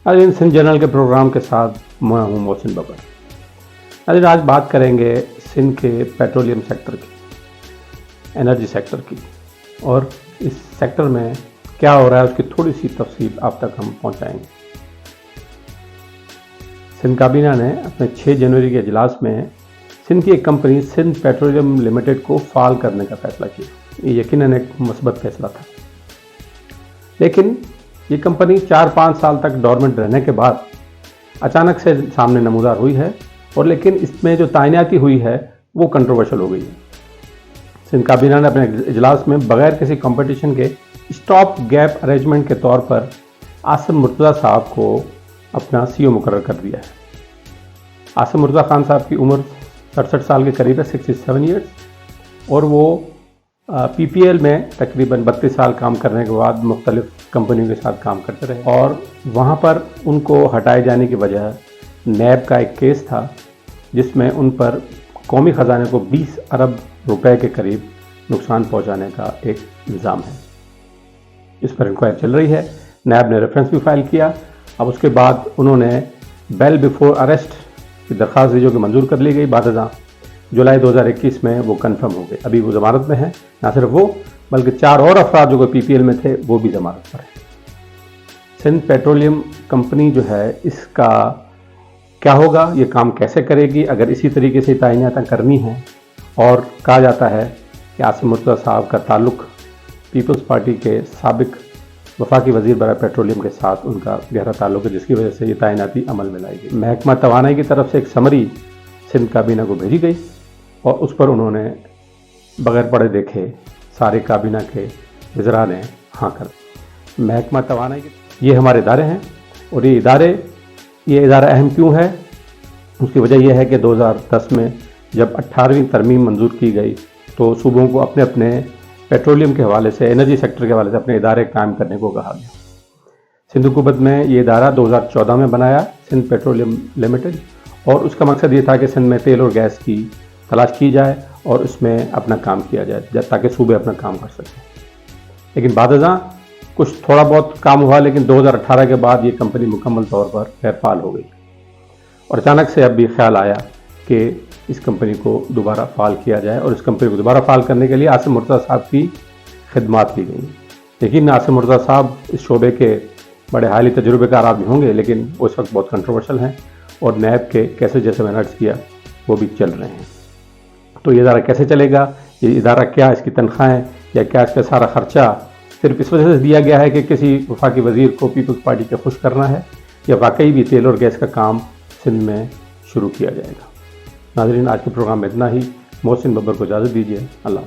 नाज़रीन, सिंध जर्नल के प्रोग्राम के साथ मैं हूँ मोहसिन बबर। नाज़रीन, आज बात करेंगे सिंध के पेट्रोलियम सेक्टर की, एनर्जी सेक्टर की, और इस सेक्टर में क्या हो रहा है उसकी थोड़ी सी तफसील आप तक हम पहुँचाएंगे। सिंध काबीना ने अपने 6 जनवरी के इजलास में सिंध की एक कंपनी सिंध पेट्रोलियम लिमिटेड को फाल करने का फैसला किया। ये यकीनन एक मुस्बत फैसला था, लेकिन ये कंपनी 4-5 साल तक डोरमेंट रहने के बाद अचानक से सामने नमूदार हुई है, और लेकिन इसमें जो तैनाती हुई है वो कंट्रोवर्शियल हो गई है। सिंध काबीना ने अपने इजलास में बगैर किसी कंपटीशन के स्टॉप गैप अरेंजमेंट के तौर पर आसिम मुर्तज़ा साहब को अपना सीईओ मुकर्रर कर दिया है। आसिम मुर्तज़ा खान साहब की उम्र 67 साल के करीब है, 67 ईयर्स, और वो पीपीएल में तकरीबन 32 साल काम करने के बाद मुख्तलिफ कंपनियों के साथ काम करते रहे, और वहाँ पर उनको हटाए जाने की वजह नैब का एक केस था जिसमें उन पर कौमी ख़जाने को 20 अरब रुपए के करीब नुकसान पहुँचाने का एक इल्ज़ाम है। इस पर इंक्वायरी चल रही है। नैब ने रेफरेंस भी फाइल किया। अब उसके बाद उन्होंने बेल बिफोर अरेस्ट की दरख्वास्त दी, जो कि मंजूर कर ली गई। बाद जुलाई 2021 में वो कन्फर्म हो गए। अभी वो ज़मानत में है। ना सिर्फ वो, बल्कि 4 और अफराद जो कि पीपीएल में थे वो भी ज़मानत पर है। सिंध पेट्रोलियम कंपनी जो है, इसका क्या होगा, ये काम कैसे करेगी अगर इसी तरीके से तैनातियाँ करनी है। और कहा जाता है कि आसिम मुर्तज़ा साहब का ताल्लुक़ पीपल्स पार्टी के साबिक वफाकी वज़ीर बराए पेट्रोलियम के साथ उनका गहरा ताल्लुक़ है, जिसकी वजह से ये तैनाती अमल में लाई गई। महकमा तवानाई की तरफ से एक समरी सिंध काबीना को भेजी गई, और उस पर उन्होंने बगैर पढ़े देखे सारे काबीना के वज़रा ने हाँ कर दी। महकमा तवानाई के ये हमारे इदारे हैं, और ये इदारा अहम क्यों है, उसकी वजह यह है कि 2010 में जब 18वीं तरमीम मंजूर की गई तो सूबों को अपने अपने पेट्रोलियम के हवाले से, एनर्जी सेक्टर के हवाले से अपने इदारे कायम करने को कहा गया। सिंध हुकूमत में ये इदारा 2014 में बनाया, सिंध पेट्रोलियम लिमिटेड, और उसका मकसद ये था कि सिंध में तेल और गैस की तलाश की जाए और उसमें अपना काम किया जाए ताकि सूबे अपना काम कर सकें। लेकिन बादज़ां कुछ थोड़ा बहुत काम हुआ, लेकिन 2018 के बाद ये कंपनी मुकम्मल तौर पर गैरफाल हो गई, और अचानक से अब भी ख्याल आया कि इस कंपनी को दोबारा फाल किया जाए, और इस कंपनी को दोबारा फाल करने के लिए आसिम मुर्तज़ा साहब की खिदमात ली गई। लेकिन आसिम मुर्तज़ा साहब इस शोबे के बड़े हाली तजुर्बेकार आदमी होंगे, लेकिन वो इस वक्त बहुत कंट्रोवर्शियल हैं, और नैब के कैसे जैसे मैंने अर्ज़ किया वो भी चल रहे हैं। तो ये इदारा कैसे चलेगा, ये इदारा क्या, इसकी तनख्वाहें या क्या इसका सारा ख़र्चा सिर्फ इस वजह से दिया गया है कि किसी वफाकी वज़ीर को पीपल्स पार्टी के खुश करना है, या वाकई भी तेल और गैस का काम सिंध में शुरू किया जाएगा। नाज़रीन, आज के प्रोग्राम में इतना ही। मोहसिन बब्बर को इजाज़त दीजिए। अल्लाह।